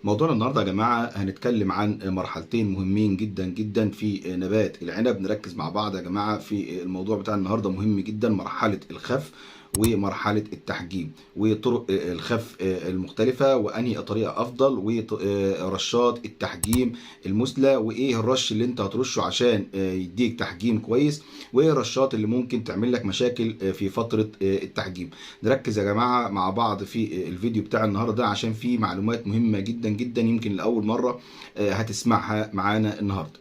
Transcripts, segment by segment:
موضوعنا النهارده يا جماعة هنتكلم عن مرحلتين مهمين جدا جدا في نبات العنب. نركز مع بعض يا جماعة في الموضوع بتاع النهارده، مهم جدا. مرحلة الخف ومرحلة التحجيم وطرق الخف المختلفة، وأنهي طريقة أفضل، ورشات التحجيم المثلى، وإيه الرش اللي أنت هترشه عشان يديك تحجيم كويس، وإيه الرشات اللي ممكن تعمل لك مشاكل في فترة التحجيم. نركز يا جماعة مع بعض في الفيديو بتاع النهاردة عشان فيه معلومات مهمة جدا جدا، يمكن لأول مرة هتسمعها معانا النهاردة.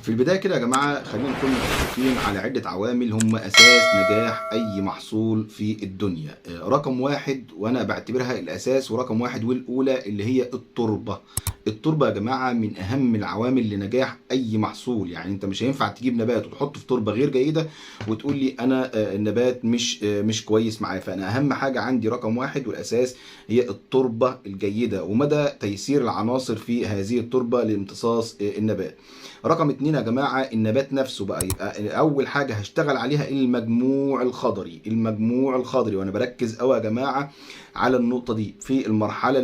في البداية كده يا جماعة خلينا نكون متفقين على عدة عوامل هم أساس نجاح أي محصول في الدنيا. رقم واحد، وأنا بعتبرها الأساس ورقم واحد والأولى، اللي هي التربة. التربة يا جماعة من أهم العوامل لنجاح أي محصول. يعني أنت مش هينفع تجيب نبات وتحطه في تربة غير جيدة وتقول لي أنا النبات مش كويس معايا. فأنا أهم حاجة عندي رقم واحد والأساس هي التربة الجيدة ومدى تيسير العناصر في هذه التربة لامتصاص النبات. رقم اتنين يا جماعة النبات نفسه بقى، يبقى أول حاجة هشتغل عليها المجموع الخضري. المجموع الخضري، وأنا بركز أوي يا جماعة على النقطة دي في المرحلة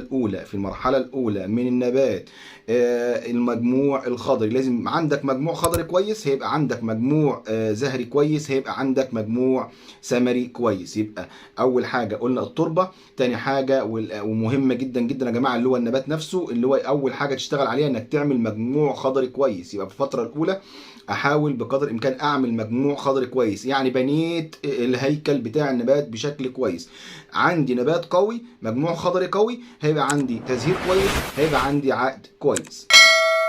الأولى من النبات. المجموع الخضري، لازم عندك مجموع خضري كويس، هيبقى عندك مجموع زهري كويس، هيبقى عندك مجموع ثمري كويس. يبقى أول حاجة قلنا التربة، تاني حاجة ومهمة جدا جدا يا جماعة اللي هو النبات نفسه، اللي هو أول حاجة تشتغل عليها إنك تعمل مجموع خضري كويس. يبقى في الفترة الأولى احاول بقدر الامكان اعمل مجموع خضري كويس، يعني بنيت الهيكل بتاع النبات بشكل كويس. عندي نبات قوي، مجموع خضري قوي، هيبقى عندي تزهير كويس، هيبقى عندي عقد كويس.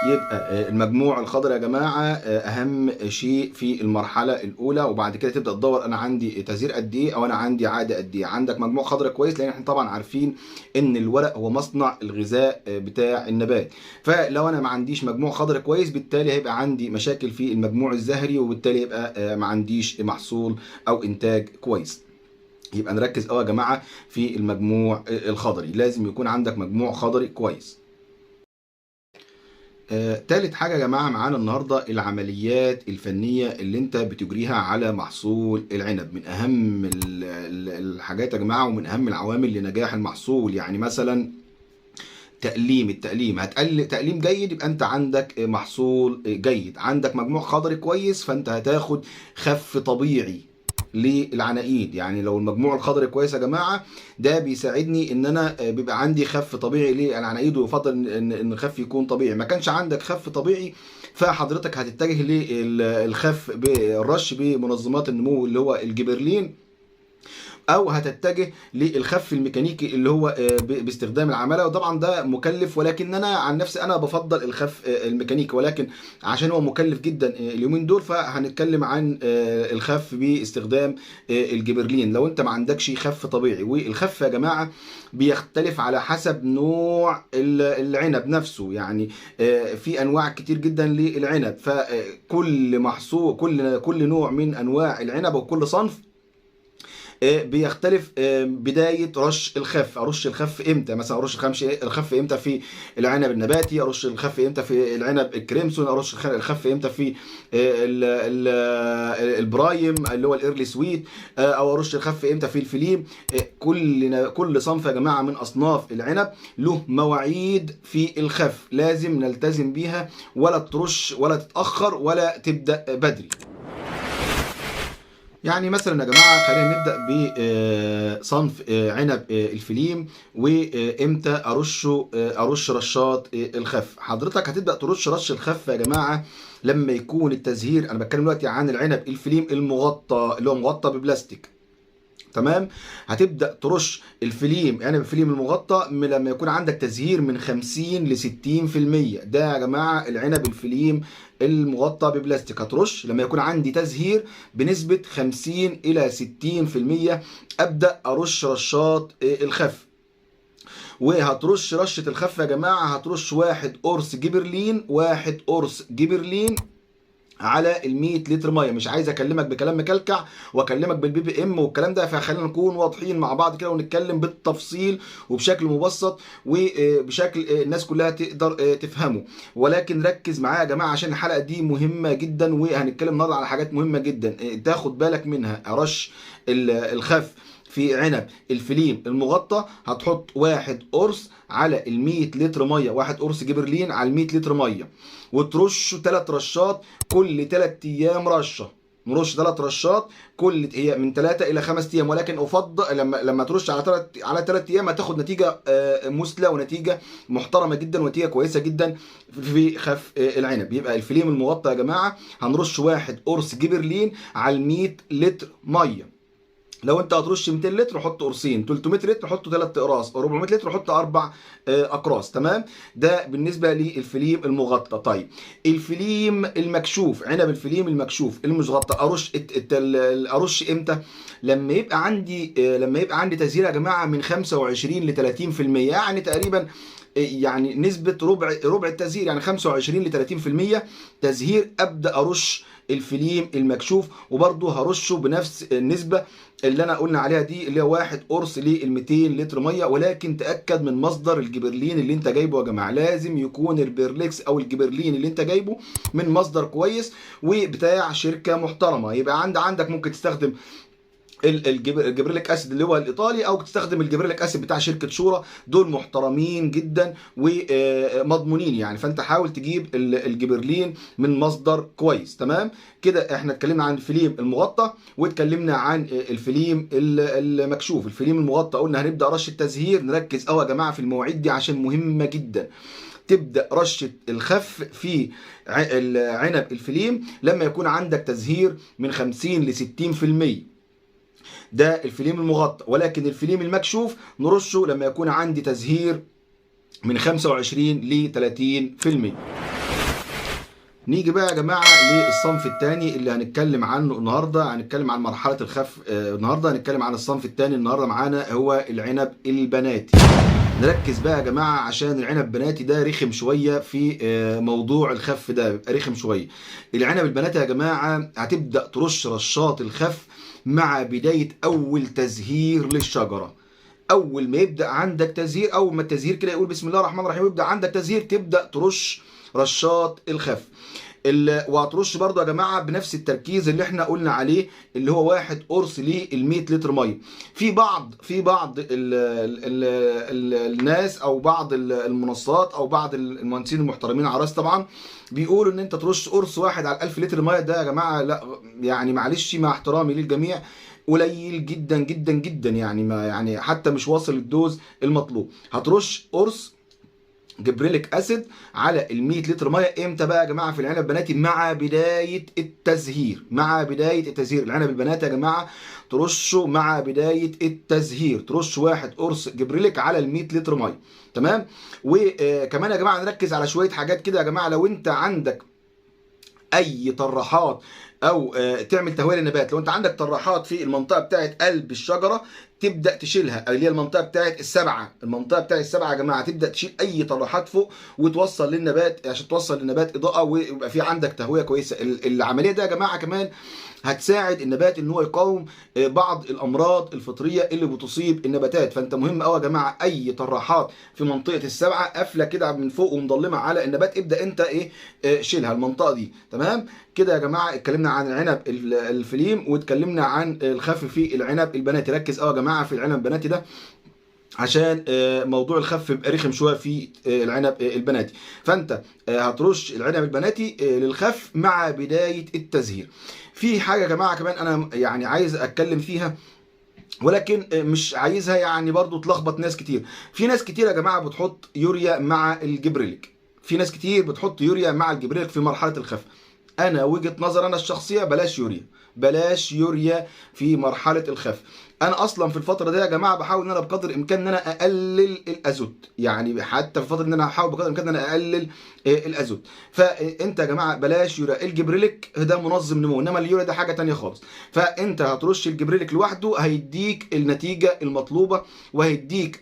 يبقى المجموع الخضري يا جماعة أهم شيء في المرحلة الأولى، وبعد كده تبدأ تدور أنا عندي تزهير قد إيه أو أنا عندي عقد قد إيه. عندك مجموع خضري كويس، لأن إحنا طبعا عارفين إن الورق هو مصنع الغذاء بتاع النبات. فلو أنا ما عنديش مجموع خضري كويس، بالتالي هيبقى عندي مشاكل في المجموع الزهري، وبالتالي يبقى ما عنديش محصول أو إنتاج كويس. يبقى نركز قوي يا جماعة في المجموع الخضري، لازم يكون عندك مجموع خضري كويس. تالت حاجة يا جماعة معانا النهاردة العمليات الفنية اللي انت بتجريها على محصول العنب. من اهم الحاجات يا جماعة ومن اهم العوامل لنجاح المحصول. يعني مثلا التقليم تقليم جيد، يبقى انت عندك محصول جيد. عندك مجموع خضري كويس، فانت هتاخد خف طبيعي للعناقيد. يعني لو المجموع الخضري كويس يا جماعه، ده بيساعدني ان انا بيبقى عندي خف طبيعي للعناقيد، ويفضل ان الخف يكون طبيعي. ما كانش عندك خف طبيعي، فحضرتك هتتجه للخف بالرش بمنظمات النمو اللي هو الجبرلين، او هتتجه للخف الميكانيكي اللي هو باستخدام العماله. وطبعا ده مكلف، ولكن انا عن نفسي انا بفضل الخف الميكانيكي، ولكن عشان هو مكلف جدا اليومين دول فهنتكلم عن الخف باستخدام الجبرلين لو انت ما عندكش خف طبيعي. والخف يا جماعه بيختلف على حسب نوع العنب نفسه. يعني في انواع كتير جدا للعنب، فكل محصول كل نوع من انواع العنب وكل صنف بيختلف بدايه رش الخف. ارش الخف امتى؟ مثلا ارش الخف امتى في العنب النباتي، ارش الخف امتى في العنب الكريمسون، ارش الخف امتى في البرايم اللي هو الايرلي سويت، او ارش الخف امتى في الفليم. كل صنف يا جماعه من اصناف العنب له مواعيد في الخف لازم نلتزم بيها، ولا ترش ولا تتاخر ولا تبدا بدري. يعني مثلا يا جماعه خلينا نبدا بصنف عنب الفليم، وامتى ارش رشات الخف. حضرتك هتبدا ترش رش الخف يا جماعه لما يكون التزهير، انا بتكلم دلوقتي عن العنب الفليم المغطى اللي هو مغطى ببلاستيك، تمام. هتبدا ترش الفليم، يعني الفليم المغطى لما يكون عندك تزهير من 50 ل 60%. ده يا جماعه العنب الفليم المغطى ببلاستيك. هترش لما يكون عندي تزهير بنسبه 50 الى 60%. ابدا ارش رشات الخف. وهترش رشه الخف يا جماعه، هترش 1 قرص جبرلين على ال 100 لتر ميه. مش عايز اكلمك بكلام مكلكع واكلمك بالبي بي ام والكلام ده، فخلينا نكون واضحين مع بعض كده ونتكلم بالتفصيل وبشكل مبسط وبشكل الناس كلها تقدر تفهمه. ولكن ركز معايا يا جماعه عشان الحلقه دي مهمه جدا، وهنتكلم النهارده على حاجات مهمه جدا تاخد بالك منها. ارش الخف في عنب الفليم المغطى هتحط 1 قرص على ال 100 لتر ميه، 1 قرص جبرلين على ال 100 لتر ميه، وترشه 3 رشات كل 3 ايام رشه. نرش 3 رشات كل هي من 3 الى 5 ايام، ولكن افضل لما ترش على 3 ايام هتاخد نتيجه مثلى ونتيجه محترمه جدا ونتيجه كويسه جدا في خف العنب. يبقى الفليم المغطى يا جماعه هنرش 1 قرص جبرلين على 100 لتر ميه. لو انت هترش 200 لتر حط قرصين، 300 لتر حط 3 اقراص، 400 لتر حط 4 اقراص. تمام؟ ده بالنسبه للفليم المغطى. طيب الفليم المكشوف، عنب الفليم المكشوف المغطى ارش امتى؟ لما يبقى عندي تزهير يا جماعه من 25 ل 30%، يعني تقريبا يعني نسبة ربع التزهير، يعني 25 ل 30% تزهير ابدا ارش الفليم المكشوف. وبرضه هرشه بنفس النسبة اللي انا قلنا عليها دي، اللي هو 1 قرص لل 200 لتر ميه. ولكن تاكد من مصدر الجبرلين اللي انت جايبه يا جماعه، لازم يكون البيرليكس او الجبرلين اللي انت جايبه من مصدر كويس وبتاع شركه محترمه. يبقى عندك ممكن تستخدم الجبريليك اسيد اللي هو الايطالي، او تستخدم الجبريليك اسيد بتاع شركه شورى، دول محترمين جدا ومضمونين يعني. فانت حاول تجيب الجبرلين من مصدر كويس. تمام كده؟ احنا اتكلمنا عن الفليم المغطى واتكلمنا عن الفليم المكشوف. الفليم المغطى قلنا هنبدا رش التزهير. نركز قوي يا جماعه في المواعيد دي عشان مهمه جدا. تبدا رشه الخف في عنب الفليم لما يكون عندك تزهير من 50 ل 60%، ده الفليم المغطى. ولكن الفليم المكشوف نرشه لما يكون عندي تزهير من 25 ل 30%. نيجي بقى يا جماعه للصنف الثاني اللي هنتكلم عنه النهارده. هنتكلم عن مرحله الخف النهارده. هنتكلم عن الصنف الثاني النهارده. معانا هو العنب البناتي. نركز بقى يا جماعه عشان العنب البناتي ده رخم شويه في موضوع الخف ده، بيبقى رخم شويه. العنب البناتي يا جماعه هتبدا ترش رشات الخف مع بدايه اول تزهير للشجره. اول ما يبدا عندك تزهير، اول ما التزهير كده يقول بسم الله الرحمن الرحيم ويبدا عندك تزهير، تبدا ترش رشات الخف. وهترش برضو يا جماعه بنفس التركيز اللي احنا قلنا عليه، اللي هو 1 قرص لل 100 لتر ميه. في بعض الناس او بعض المنصات او بعض المهندسين المحترمين عراس طبعا بيقولوا ان انت ترش قرص واحد على 1000 لتر ميه. ده يا جماعه لا، يعني معلش مع احترامي للجميع قليل جدا جدا جدا، يعني ما يعني حتى مش واصل الدوز المطلوب. هترش قرص جبريليك اسيد على ال 100 لتر ميه امتى بقى يا جماعه في العنب البناتي؟ مع بدايه التزهير. مع بدايه التزهير العنب البناتي يا جماعه ترشه مع بدايه التزهير. ترش 1 قرص جبريليك على ال 100 لتر ميه. تمام؟ وكمان يا جماعه نركز على شويه حاجات كده يا جماعه. لو انت عندك اي طراحات او تعمل تهويه للنبات، لو انت عندك طراحات في المنطقه بتاعت قلب الشجره تبدا تشيلها، اللي هي المنطقه بتاعت السبعه. المنطقه بتاعت السبعه يا جماعه تبدا تشيل اي طراحات فوق وتوصل للنبات عشان توصل للنبات اضاءه ويبقى في عندك تهويه كويسه. العمليه دي يا جماعه كمان هتساعد النبات ان هو يقاوم بعض الامراض الفطريه اللي بتصيب النباتات. فانت مهم قوي يا جماعه اي طراحات في منطقه السبعه قافله كده من فوق ومضلمه على النبات، ابدا انت شيلها المنطقه دي. تمام كده يا جماعه؟ اتكلمنا عن العنب الفليم واتكلمنا عن الخف في العنب البناتي. ركز قوي يا جماعه في العنب البناتي ده عشان موضوع الخف بيبقى رخم شويه في العنب البناتي. فانت هترش العنب البناتي للخف مع بدايه التزهير. في حاجه يا جماعه كمان انا يعني عايز اتكلم فيها، ولكن مش عايزها يعني برضو تلخبط ناس كتير. في ناس كتير يا جماعه بتحط يوريا مع الجبريليك. في ناس كتير بتحط يوريا مع الجبريليك في مرحله الخف. انا وجهه نظر انا الشخصيه بلاش يوريا، بلاش يوريا في مرحله الخف. انا اصلا في الفتره دي يا جماعه بحاول ان انا بقدر الامكان ان انا اقلل الازوت، يعني حتى في الفتره ان انا هحاول بقدر الامكان ان انا اقلل الازوت. فانت يا جماعه بلاش يوريا. الجبريليك ده منظم نمو، انما اليوريا ده حاجه تانية خالص. فانت هترش الجبريليك لوحده هيديك النتيجه المطلوبه وهيديك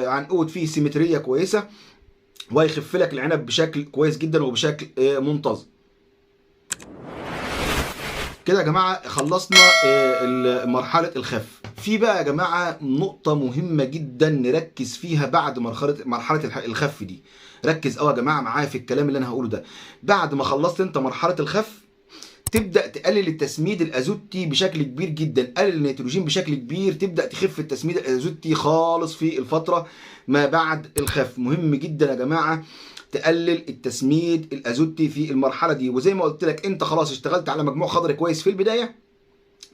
عنقود فيه سيمتريه كويسه وهيخف لك العنب بشكل كويس جدا وبشكل منتظم. كده يا جماعه خلصنا مرحله الخف. في بقى يا جماعه نقطه مهمه جدا نركز فيها بعد مرحله الخف دي. ركز قوي يا جماعه معايا في الكلام اللي انا هقوله ده. بعد ما خلصت انت مرحله الخف تبدا تقلل التسميد الازوتي بشكل كبير جدا، قلل النيتروجين بشكل كبير، تبدا تخف التسميد الازوتي خالص في الفتره ما بعد الخف. مهم جدا يا جماعه تقلل التسميد الازوتي في المرحله دي. وزي ما قلت لك انت خلاص اشتغلت على مجموع خضري كويس في البدايه،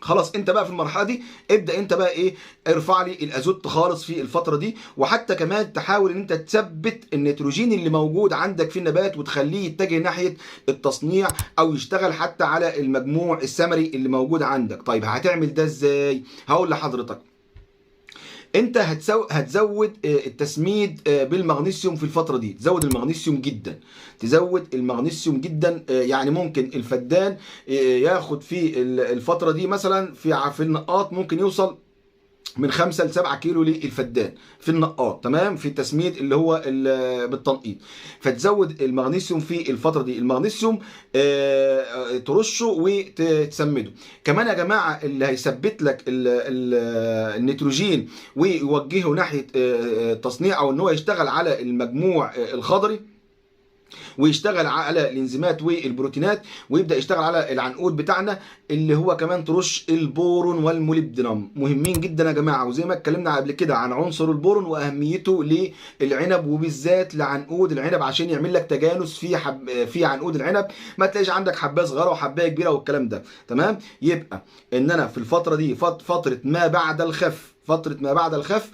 خلاص انت بقى في المرحله دي ابدا انت بقى ايه، ارفع لي الازوت خالص في الفتره دي. وحتى كمان تحاول ان انت تثبت النيتروجين اللي موجود عندك في النبات وتخليه يتجه ناحيه التصنيع او يشتغل حتى على المجموع الثمري اللي موجود عندك. طيب هتعمل ده ازاي؟ هقول لحضرتك. انت هتزود التسميد بالمغنيسيوم في الفتره دي، تزود المغنيسيوم جدا، تزود المغنيسيوم جدا. يعني ممكن الفدان ياخد في الفتره دي مثلا في النقاط ممكن يوصل من 5 ل 7 كيلو للفدان في النقاط، تمام، في التسميد اللي هو بالتنقيط. فتزود المغنيسيوم في الفتره دي. المغنيسيوم ترشه وتسمده. كمان يا جماعه اللي هيثبت لك النيتروجين ويوجهه ناحيه التصنيع او ان هو يشتغل على المجموع الخضري ويشتغل على الانزيمات والبروتينات ويبدا يشتغل على العنقود بتاعنا، اللي هو كمان ترش البورون والموليبدينم. مهمين جدا يا جماعه. وزي ما اتكلمنا قبل كده عن عنصر البورون واهميته للعنب وبالذات لعنقود العنب عشان يعمل لك تجانس في عنقود العنب، ما تلاقيش عندك حبايه صغيره وحبايه كبيره والكلام ده، تمام. يبقى ان انا في الفتره دي فتره ما بعد الخف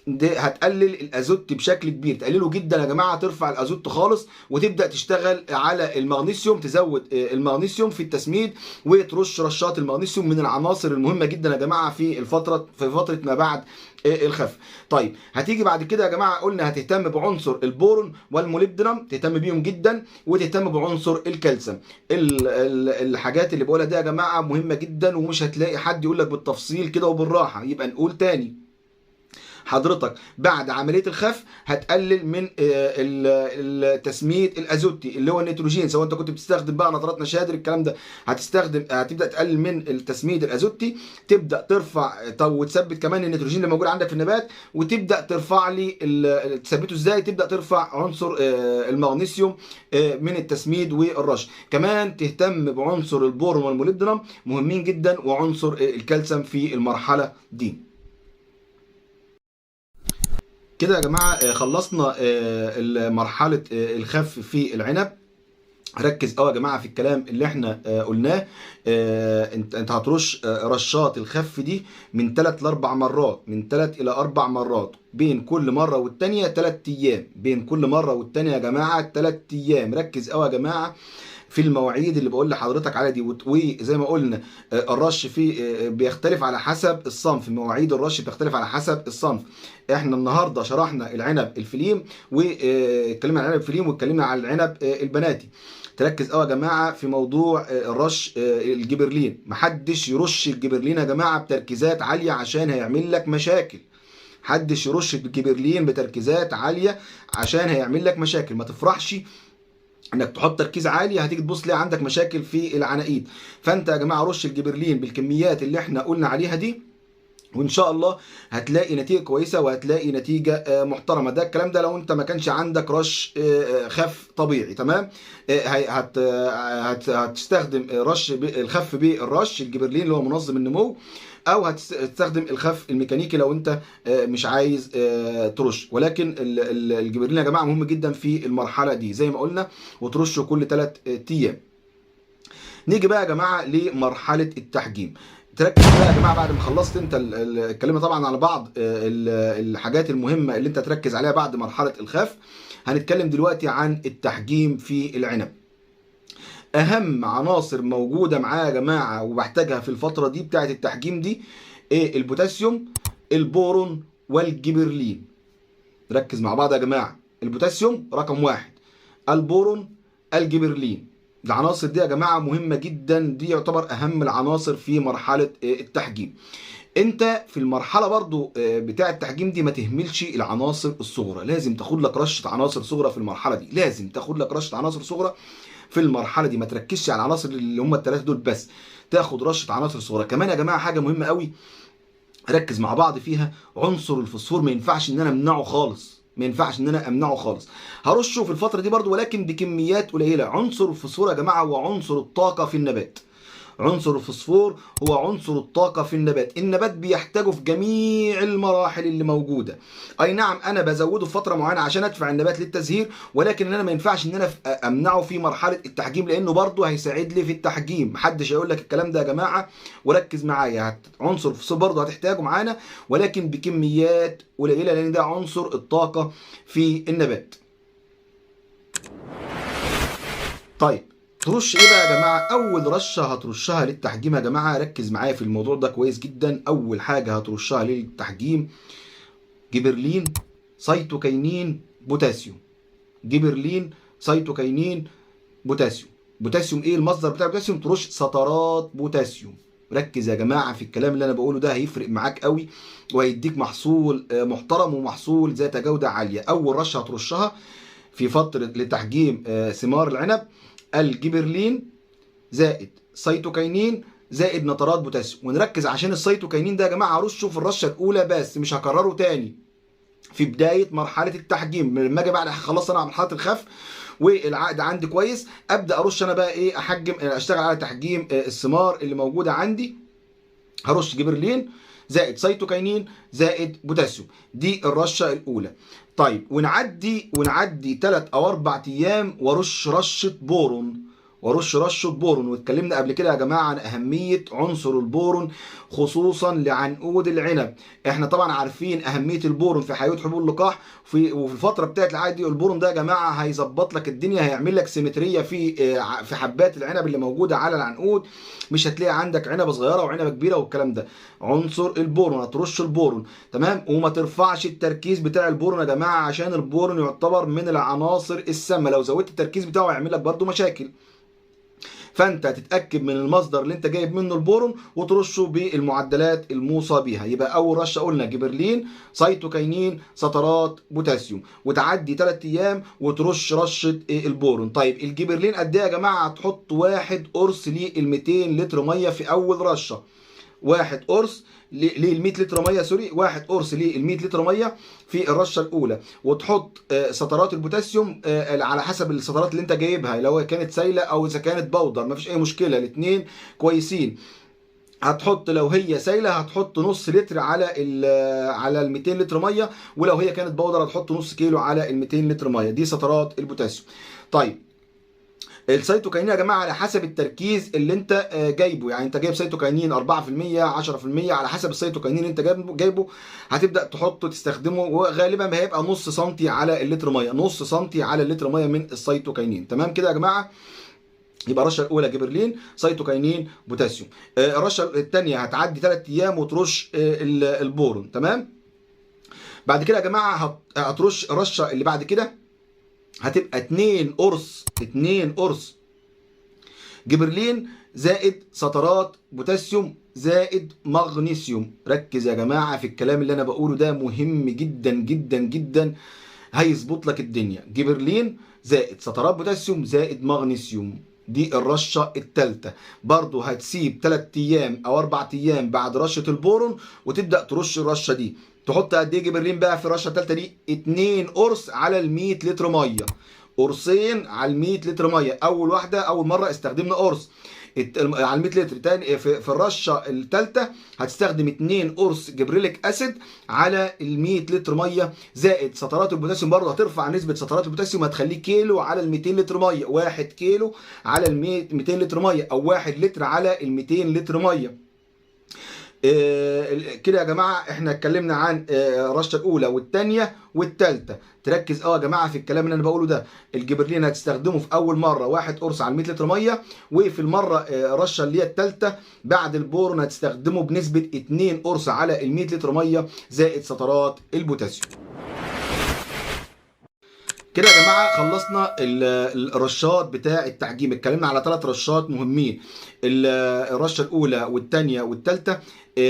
دي هتقلل الازوت بشكل كبير، تقلله جدا يا جماعه، ترفع الازوت خالص وتبدا تشتغل على المغنيسيوم، تزود المغنيسيوم في التسميد وترش رشات المغنيسيوم من العناصر المهمه جدا يا جماعه في فتره ما بعد الخف. طيب هتيجي بعد كده يا جماعه، قلنا هتهتم بعنصر البورون والموليبدينم، تهتم بيهم جدا، وتهتم بعنصر الكالسيوم. الحاجات اللي بقولها دي يا جماعه مهمه جدا، ومش هتلاقي حد يقول لك بالتفصيل كده وبالراحه. يبقى نقول تاني، حضرتك بعد عمليه الخف هتقلل من التسميد الازوتي اللي هو النيتروجين، سواء انت كنت بتستخدم بقى نترات نشادر الكلام ده، هتبدا تقلل من التسميد الازوتي، تبدا ترفع وتثبت كمان النيتروجين اللي موجود عندك في النبات، وتبدا ترفع لي تثبته ازاي؟ تبدا ترفع عنصر المغنيسيوم من التسميد والرش. كمان تهتم بعنصر البورون والموليبدينم، مهمين جدا، وعنصر الكالسيوم في المرحله دي. كده يا جماعه خلصنا مرحله الخف في العنب. ركز قوي يا جماعه في الكلام اللي احنا قلناه. انت هترش رشات الخف دي من 3 ل 4 مرات، من 3 الى 4 مرات، بين كل مره والثانيه 3 ايام، بين كل مره والثانيه يا جماعه 3 ايام. ركز قوي يا جماعه في المواعيد اللي بقول لحضرتك عليها دي. وزي ما قلنا الرش فيه بيختلف على حسب الصنف، مواعيد الرش بتختلف على حسب الصنف. احنا النهارده شرحنا العنب الفليم واتكلمنا عن العنب الفليم واتكلمنا عن العنب البناتي. تركز قوي يا جماعه في موضوع الرش الجبرلين. محدش يرش الجبرلين يا جماعه بتركيزات عاليه عشان هيعمل لك مشاكل. محدش يرش الجبرلين بتركيزات عاليه عشان هيعمل لك مشاكل. ما تفرحش انك تحط تركيز عالي، هتيجي تبص تلاقي عندك مشاكل في العناقيد. فانت يا جماعه رش الجبرلين بالكميات اللي احنا قلنا عليها دي، وان شاء الله هتلاقي نتيجه كويسه وهتلاقي نتيجه محترمه. ده الكلام ده لو انت ما كانش عندك رش خف طبيعي، تمام. هتستخدم رش الخف بالرش الجبرلين اللي هو منظم النمو، او هتستخدم الخف الميكانيكي لو انت مش عايز ترش. ولكن الجبرلين يا جماعه مهم جدا في المرحله دي زي ما قلنا، وترشه كل 3 ايام. نيجي بقى يا جماعه لمرحله التحجيم. تركز بقى يا جماعه بعد ما خلصت انت اتكلمنا طبعا على بعض الحاجات المهمه اللي انت تركز عليها بعد مرحله الخف. هنتكلم دلوقتي عن التحجيم في العنب. اهم عناصر موجوده معايا يا جماعه وبحتاجها في الفتره دي بتاعه التحجيم دي ايه؟ البوتاسيوم، البورون، والجبرلين. ركز مع بعض يا جماعه. البوتاسيوم رقم 1، البورون، الجبرلين. العناصر دي يا جماعه مهمه جدا، دي يعتبر اهم العناصر في مرحله التحجيم. انت في المرحله برضو بتاع التحجيم دي ما تهملش العناصر الصغرى، لازم تاخد لك رشه عناصر صغرى في المرحله دي، لازم تاخد لك رشه عناصر صغرى في المرحله دي. ما تركزش على العناصر اللي هم الثلاثه دول بس، تاخد رشه عناصر صغرى. كمان يا جماعه حاجه مهمه قوي ركز مع بعض فيها، عنصر الفوسفور ما ينفعش ان انا امنعه خالص، ما ينفعش ان انا امنعه خالص. هرشه في الفتره دي برضو ولكن بكميات قليله. عنصر الفوسفور يا جماعه هو عنصر الطاقه في النبات. عنصر الفوسفور هو عنصر الطاقة في النبات. النبات بيحتاجه في جميع المراحل اللي موجودة. اي نعم انا بزوده في فترة معينة عشان ادفع النبات للتزهير، ولكن انا ما ينفعش ان انا امنعه في مرحلة التحجيم، لانه برضه هيساعد لي في التحجيم. محدش هيقول لك الكلام ده يا جماعة، وركز معايا. عنصر الفوسفور برضه هتحتاجه معانا، ولكن بكميات قليلة، لان ده عنصر الطاقة في النبات. طيب ترش ايه بقى يا جماعه؟ اول رشه هترشها للتحجيم يا جماعه، ركز معايا في الموضوع ده كويس جدا. اول حاجه هترشها للتحجيم جبرلين سيتوكينين بوتاسيوم. جبرلين سيتوكينين بوتاسيوم. بوتاسيوم ايه المصدر بتاع البوتاسيوم؟ ترش سطرات بوتاسيوم. ركز يا جماعه في الكلام اللي انا بقوله ده، هيفرق معاك قوي وهيديك محصول محترم ومحصول ذات جوده عاليه. اول رشه هترشها في فتره لتحجيم ثمار العنب الجبرلين زائد سيتوكينين زائد نترات بوتاسيوم. ونركز عشان السيتوكينين ده يا جماعه هرشه في الرشه الاولى بس، مش هكرره تاني في بدايه مرحله التحجيم. لما اجي بعد خلاص انا مرحله الخف والعقد عندي كويس، ابدا ارش انا بقى ايه، احجم اشتغل على تحجيم الثمار اللي موجوده عندي. هرش جبرلين زائد سيتوكينين زائد بوتاسيوم، دي الرشه الاولى. طيب ونعدي 3 أو 4 ايام وارش رشه بورون. واتكلمنا قبل كده يا جماعه عن اهميه عنصر البورون خصوصا لعنقود العنب. احنا طبعا عارفين اهميه البورون في حيويه حبوب اللقاح، وفي الفتره بتاعت العادة دي البورون ده يا جماعه هيظبط لك الدنيا، هيعمل لك سيمتريه في حبات العنب اللي موجوده على العنقود. مش هتلاقي عندك عنبه صغيره وعنبه كبيره والكلام ده. عنصر البورون هترش البورون، تمام. وما ترفعش التركيز بتاع البورون يا جماعه، عشان البورون يعتبر من العناصر السامه، لو زودت التركيز بتاعه هيعمل لك برده مشاكل. فانت تتاكد من المصدر اللي انت جايب منه البورون وترشه بالمعدلات الموصى بها. يبقى اول رشه قلنا جبرلين سيتوكينين سطرات بوتاسيوم، وتعدي 3 ايام وترش رشه البورون. طيب الجبرلين قد ايه يا جماعه؟ هتحط 1 قرص لل 200 لتر ميه في اول رشه. 1 قرص لل 100 لتر ميه، سوري، 1 قرص لل 100 لتر ميه في الرشه الاولى. وتحط سطرات البوتاسيوم على حسب السطرات اللي انت جايبها، لو كانت سايله او اذا كانت بودر مفيش اي مشكله، الاثنين كويسين. هتحط لو هي سايله هتحط نص لتر على ال 200 لتر ميه، ولو هي كانت بودر هتحط نص كيلو على ال 200 لتر ميه. دي سطرات البوتاسيوم. طيب السيتوكينين يا جماعه على حسب التركيز اللي انت جايبه، يعني انت جايب سيتوكينين 4% 10%، على حسب السيتوكينين اللي انت جايبه هتبدا تحطه تستخدمه، وغالبا ما هيبقى نص سنتي على اللتر ميه، نص سنتي على اللتر ميه من السيتوكينين. تمام كده يا جماعه؟ يبقى الرشه الاولى جبرلين سيتوكينين بوتاسيوم. الرشه الثانيه هتعدي 3 ايام وترش البورون. تمام. بعد كده يا جماعه هترش الرشه اللي بعد كده، هتبقى 2 قرص جبرلين زائد سطرات بوتاسيوم زائد مغنيسيوم. ركز يا جماعه في الكلام اللي انا بقوله ده، مهم جدا جدا جدا، هيظبط لك الدنيا. جبرلين زائد سطرات بوتاسيوم زائد مغنيسيوم، دي الرشه الثالثه. برضو هتسيب 3 ايام او 4 ايام بعد رشه البورون وتبدا ترش الرشه دي. تحط قد ايه جبرلين بقى في الرشه الثالثه دي؟ 2 قرص على ال 100 لتر ميه. قرصين على ال 100 لتر ميه. اول مره استخدمنا قرص على 100 لتر. تاني في الرشه الثالثه هتستخدم 2 قرص جبريليك اسيد على ال 100 لتر ميه زائد سطرات البوتاسيوم. برضه هترفع نسبه سطرات البوتاسيوم، هتخليه كيلو على ال 200 لتر ميه، 1 كيلو على ال 200 لتر ميه، او 1 لتر على ال 200 لتر ميه. كده يا جماعه احنا اتكلمنا عن الرشه الاولى والثانيه والثالثه. تركز يا جماعه في الكلام اللي انا بقوله ده. الجبرلين هتستخدمه في اول مره 1 قرص على 100 لتر ميه، وفي المره الرشه اللي هي الثالثه بعد البورون هتستخدمه بنسبه 2 قرص على ال 100 لتر ميه زائد سطرات البوتاسيوم. كده يا جماعه خلصنا الرشات بتاع التحجيم. اتكلمنا على 3 رشات مهمين، الرشه الاولى والثانيه والثالثه.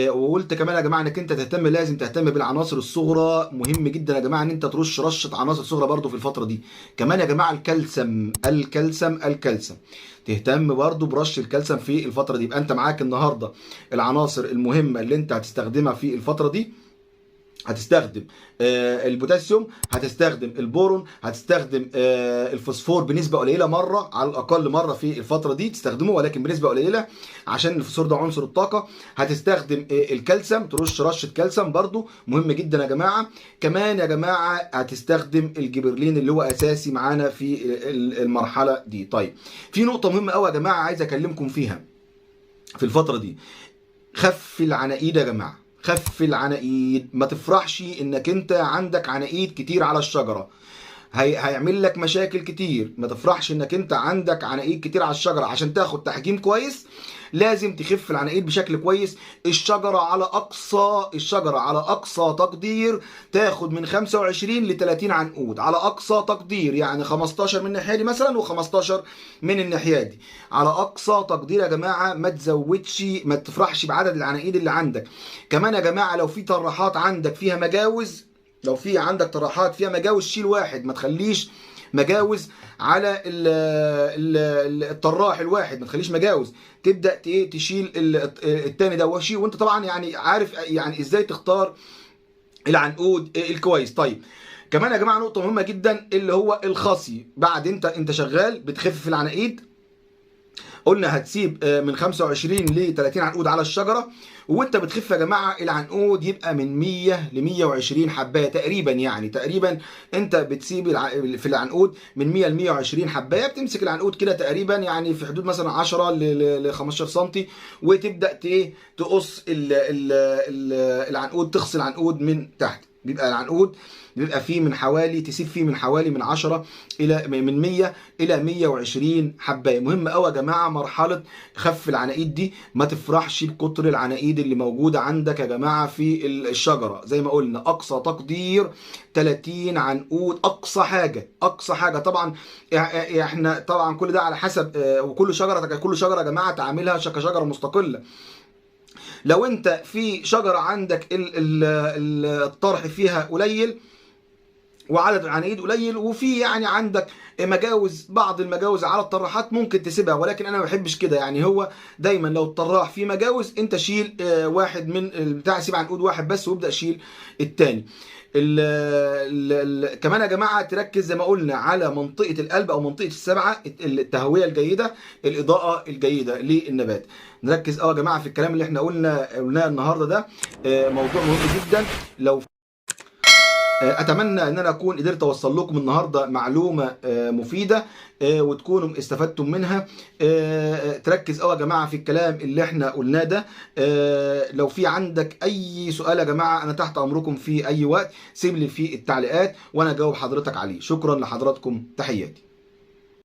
وقلت كمان يا جماعه انك انت لازم تهتم بالعناصر الصغرى. مهم جدا يا جماعه ان انت ترش رشه عناصر صغرى برضو في الفتره دي. كمان يا جماعه الكالسيوم تهتم برضو برش الكالسيوم في الفتره دي. يبقى انت معاك النهارده العناصر المهمه اللي انت هتستخدمها في الفتره دي. هتستخدم البوتاسيوم، هتستخدم البورون، هتستخدم الفوسفور بنسبه قليله، مره على الاقل مره في الفتره دي تستخدمه ولكن بنسبه قليله عشان الفوسفور ده عنصر الطاقه. هتستخدم الكالسيوم، ترش رشه كالسيوم برضو مهم جدا يا جماعه. كمان يا جماعه هتستخدم الجبرلين اللي هو اساسي معانا في المرحله دي. طيب في نقطه مهمه قوي يا جماعه عايز اكلمكم فيها في الفتره دي. خف العناقيد يا جماعه، خف العناقيد. ما تفرحش انك انت عندك عناقيد كتير على الشجره، هيعمل لك مشاكل كتير. ما تفرحش انك انت عندك عناقيد كتير على الشجره. عشان تاخد تحجيم كويس لازم تخف العناقيد بشكل كويس. الشجره على اقصى تقدير تاخد من 25 ل 30 عنقود على اقصى تقدير، يعني 15 من الناحيه دي مثلا و15 من الناحيه دي على اقصى تقدير يا جماعه. ما تزودش، ما تفرحش بعدد العناقيد اللي عندك. كمان يا جماعه لو في طراحات عندك فيها مجاوز، لو في عندك طراحات فيها مجاوز شيل واحد، ما تخليش مجاوز على الطراح الواحد، ما تخليش مجاوز. تبدا تشيل التاني ده وشي. وانت طبعا يعني عارف يعني ازاي تختار العنقود الكويس. طيب كمان يا جماعه نقطه مهمه جدا اللي هو الخصي. بعد انت شغال بتخفف العناقيد، قلنا هتسيب من 25 ل 30 عنقود على الشجره. وانت بتخف يا جماعه العنقود يبقى من 100 ل 120 حبايه تقريبا، يعني تقريبا انت بتسيب في العنقود من 100 ل 120 حبايه. بتمسك العنقود كده تقريبا يعني في حدود مثلا 10 ل 15 سم، وتبدا تقص العنقود، تغسل العنقود من تحت. بيبقى العنقود بيبقى فيه من حوالي، تسيب فيه من حوالي من 10 الى من 100 الى 120 حبايه. مهم قوي يا جماعه مرحله خف العناقيد دي. ما تفرحش بكتر العناقيد اللي موجوده عندك يا جماعه في الشجره. زي ما قلنا اقصى تقدير 30 عنقود، اقصى حاجه، اقصى حاجه. طبعا احنا طبعا كل ده على حسب، وكل شجره يا جماعه تعاملها كشجره مستقله. لو انت في شجره عندك الطرح فيها قليل وعدد العناقيد قليل، وفي يعني عندك مجاوز، بعض المجاوز على الطراحات ممكن تسيبها، ولكن انا ما بحبش كده. يعني هو دايما لو الطراح فيه مجاوز انت شيل واحد من البتاع، سيب عنقود واحد بس وابدا شيل الثاني. كمان يا جماعه تركز زي ما قلنا على منطقه القلب او منطقه السبعه، التهويه الجيده، الاضاءه الجيده للنبات. نركز يا جماعه في الكلام اللي احنا قلناه النهارده ده. موضوع مهم جدا. لو اتمنى ان انا اكون قدرت اوصل لكم النهارده معلومه مفيده وتكونوا استفدتم منها. تركز يا جماعه في الكلام اللي احنا قلناه ده. لو في عندك اي سؤال يا جماعه انا تحت امركم في اي وقت، سيب لي في التعليقات وانا اجاوب حضرتك عليه. شكرا لحضراتكم، تحياتي.